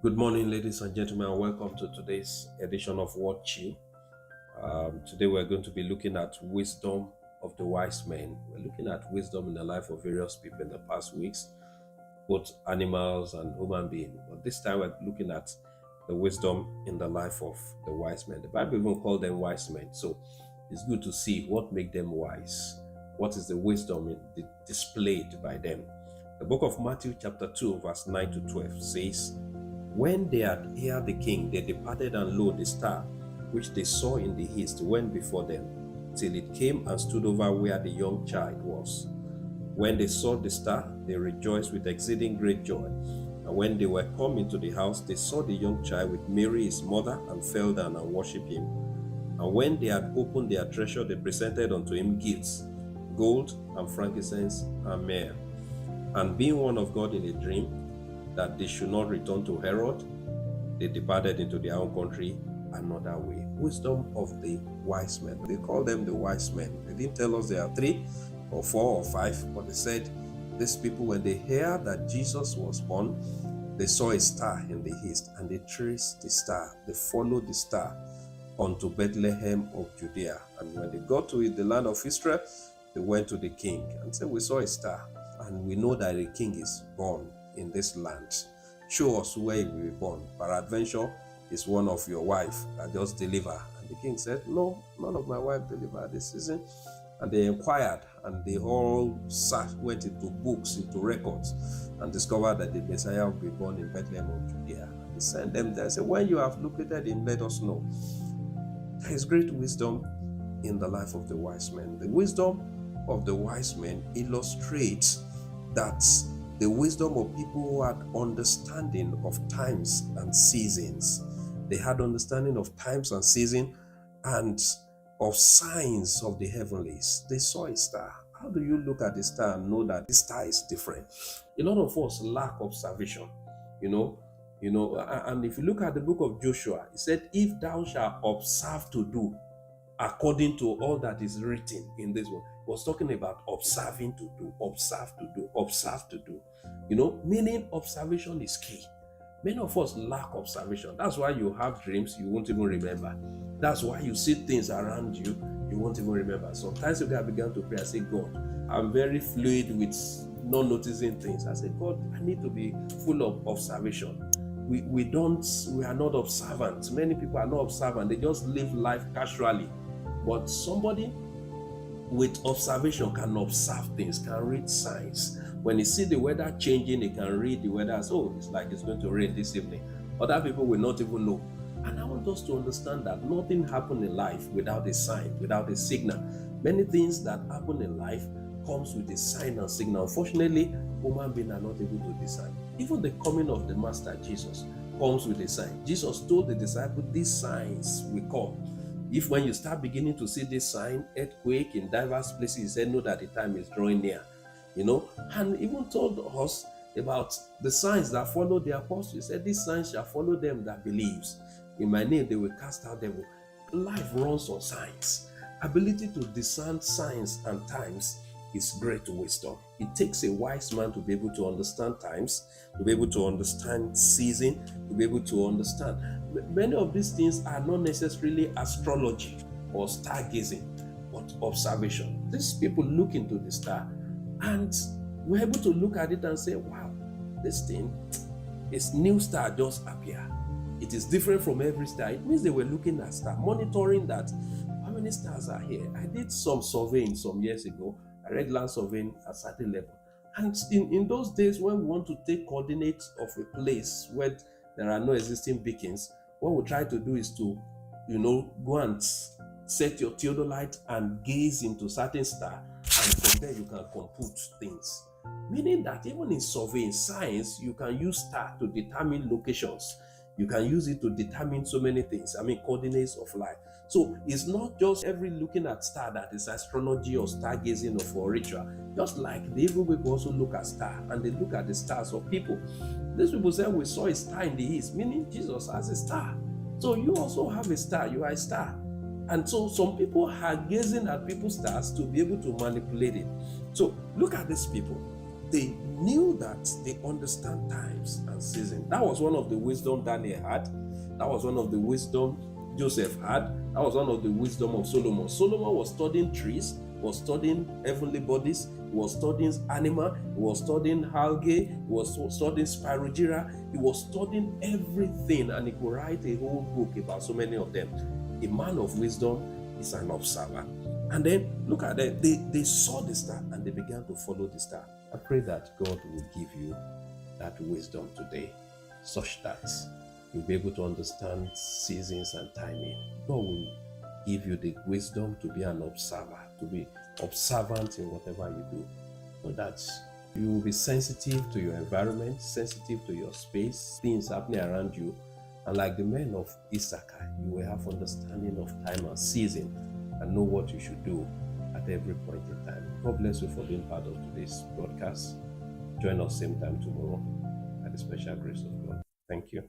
Good morning, ladies and gentlemen, and welcome to today's edition of WORDCHEW. Today, we're going to be looking at wisdom of the wise men. We're looking at wisdom in the life of various people in the past weeks, both animals and human beings. But this time, we're looking at the wisdom in the life of the wise men. The Bible even called them wise men. So it's good to see what makes them wise. What is the wisdom displayed by them? The book of Matthew chapter 2, verse 9 to 12 says, "When they had heard the king, they departed, and lo, the star, which they saw in the east, went before them, till it came and stood over where the young child was. When they saw the star, they rejoiced with exceeding great joy. And when they were come into the house, they saw the young child with Mary his mother, and fell down and worshipped him. And when they had opened their treasure, they presented unto him gifts, gold and frankincense and myrrh. And being warned of God in a dream, that they should not return to Herod, they departed into their own country another way." Wisdom of the wise men. They call them the wise men. They didn't tell us there are 3 or 4 or 5, but they said these people, when they heard that Jesus was born, they saw a star in the east, and they traced the star. They followed the star unto Bethlehem of Judea. And when they got to it, the land of Israel, they went to the king and said, "We saw a star, and we know that a king is born in this land. Show us where he will be born. Peradventure is one of your wife that just deliver." And the king said, "No, none of my wife delivered this season." And they inquired, and they all went into books, into records, and discovered that the Messiah will be born in Bethlehem of Judea. And he sent them there and said, "When you have located him, let us know." There is great wisdom in the life of the wise men. The wisdom of the wise men illustrates that the wisdom of people who had understanding of times and seasons. They had understanding of times and season and of signs of the heavenlies. They saw a star. How do you look at the star and know that the star is different? A lot of us lack observation, and if you look at the book of Joshua, it said, "If thou shalt observe to do according to all that is written in this one." It was talking about observing to do, observe to do, observe to do. Meaning observation is key. Many of us lack observation. That's why you have dreams you won't even remember. That's why you see things around you you won't even remember. Sometimes you can begin to pray and say, "God, I'm very fluid with not noticing things." I say, "God, I need to be full of observation." We are not observant. Many people are not observant. They just live life casually. But somebody with observation can observe things, can read signs. When you see the weather changing, they can read the weather as, "Oh, it's like it's going to rain this evening." Other people will not even know. And I want us to understand that nothing happens in life without a sign, without a signal. Many things that happen in life comes with a sign and signal. Unfortunately, human beings are not able to discern. Even the coming of the Master Jesus comes with a sign. Jesus told the disciples, "These signs will come." If when you start beginning to see this sign, earthquake in diverse places, he said, "Know that the time is drawing near." And even told us about the signs that follow the apostles. He said, "These signs shall follow them that believes. In my name, they will cast out devil." Life runs on signs. Ability to discern signs and times is great wisdom. It takes a wise man to be able to understand times, to be able to understand season, to be able to understand. Many of these things are not necessarily astrology or stargazing, but observation. These people look into the star, and we're able to look at it and say, "Wow, this thing, this new star just appeared. It is different from every star." It means they were looking at star, monitoring that. How many stars are here? I did some surveying some years ago. I read land surveying at a certain level. And in those days, when we want to take coordinates of a place where there are no existing beacons, what we try to do is to, go and set your theodolite and gaze into certain star, and from there you can compute things. Meaning that even in surveying science, you can use star to determine locations. You can use it to determine so many things. Coordinates of life. So it's not just every looking at star that is astrology or stargazing or for ritual. Just like the evil people also look at star, and they look at the stars of people. These people say, "We saw a star in the east," meaning Jesus has a star. So you also have a star. You are a star. And so some people are gazing at people's stars to be able to manipulate it. So look at these people. they knew that they understand times and seasons. That was one of the wisdom Daniel had. That was one of the wisdom Joseph had. That was one of the wisdom of Solomon. Solomon was studying trees, was studying heavenly bodies, was studying animal, he was studying algae, he was studying spirogyra, he was studying everything, and he could write a whole book about so many of them. A man of wisdom is an observer. And then look at them, they saw the star and they began to follow the star. I pray that God will give you that wisdom today, such that you'll be able to understand seasons and timing. God will give you the wisdom to be an observer, to be observant in whatever you do, so that you will be sensitive to your environment, sensitive to your space, things happening around you. And like the men of Issachar, you will have understanding of time and season and know what you should do at every point in time. God bless you for being part of today's broadcast. Join us same time tomorrow by the special grace of God. Thank you.